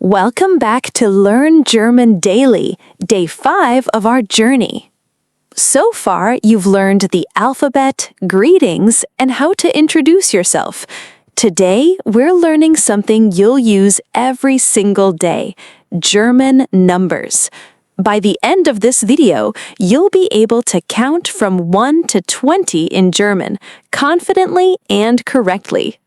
Welcome back to Learn German Daily, day 5 of our journey. So far, you've learned the alphabet, greetings, and how to introduce yourself. Today, we're learning something you'll use every single day, German numbers. By the end of this video, you'll be able to count from 1 to 20 in German, confidently and correctly.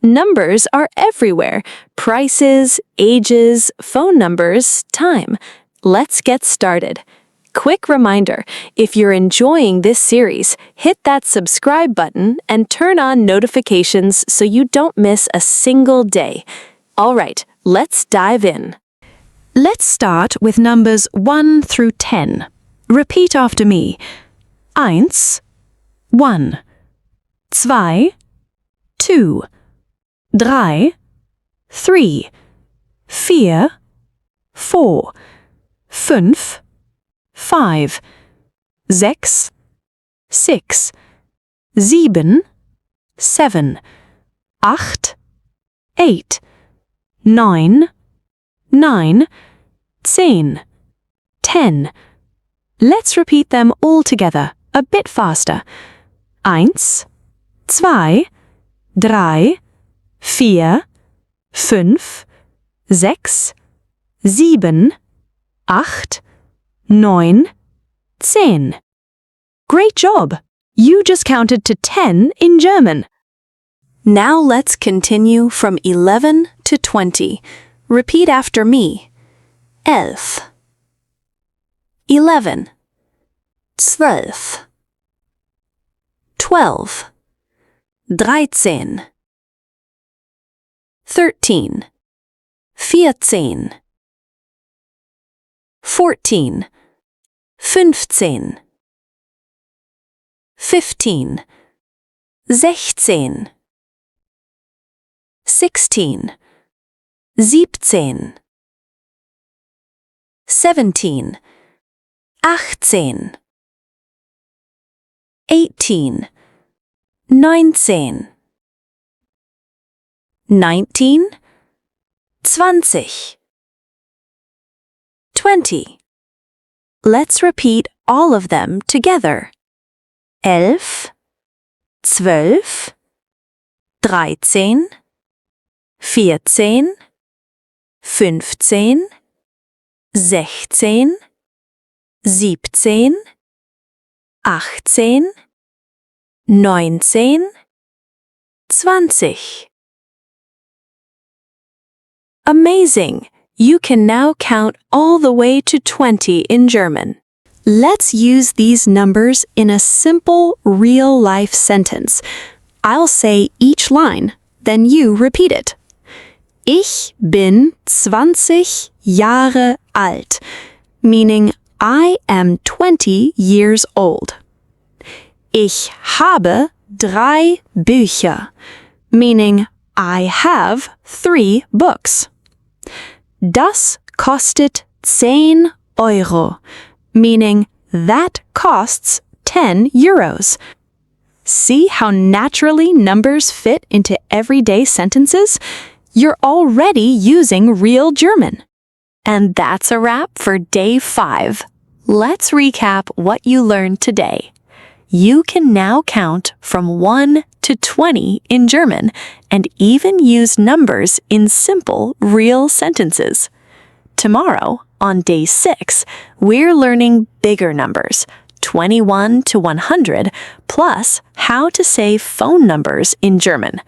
Numbers are everywhere: prices, ages, phone numbers, time. Let's get started. Quick reminder, if you're enjoying this series, hit that subscribe button and turn on notifications so you don't miss a single day. All right, let's dive in. Let's start with numbers 1 through 10. Repeat after me. 1, 1, 2, 2, 3, 3, 4, 4, 5, 5, 6, 6, 7, 7, 8, 8, 9, 9, 10, 10. Let's repeat them all together, a bit faster. 1, 2, 3, 4, 5, 6, 7, 8, 9, 10. Great job! You just counted to 10 in German. Now let's continue from 11 to 20. Repeat after me. 11, 11, 12, 12, 13, 13, 14, 14, 15, 15, 16, 16, 17, 17, 18, 18, 19, 19, 20, 20. Let's repeat all of them together. 11, 12, 13, 14, 15, 16, 17, 18, 19, 20. Amazing! You can now count all the way to 20 in German. Let's use these numbers in a simple, real-life sentence. I'll say each line, then you repeat it. Ich bin 20 Jahre alt, meaning I am 20 years old. Ich habe 3 Bücher, meaning I have 3 books. Das kostet 10 Euro, meaning that costs 10 euros. See how naturally numbers fit into everyday sentences? You're already using real German. And that's a wrap for day 5. Let's recap what you learned today. You can now count from 1 to 20 in German and even use numbers in simple, real sentences. Tomorrow, on day 6, we're learning bigger numbers, 21 to 100, plus how to say phone numbers in German.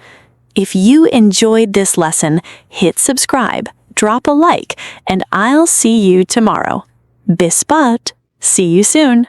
If you enjoyed this lesson, hit subscribe, drop a like, and I'll see you tomorrow. Bis bald! See you soon!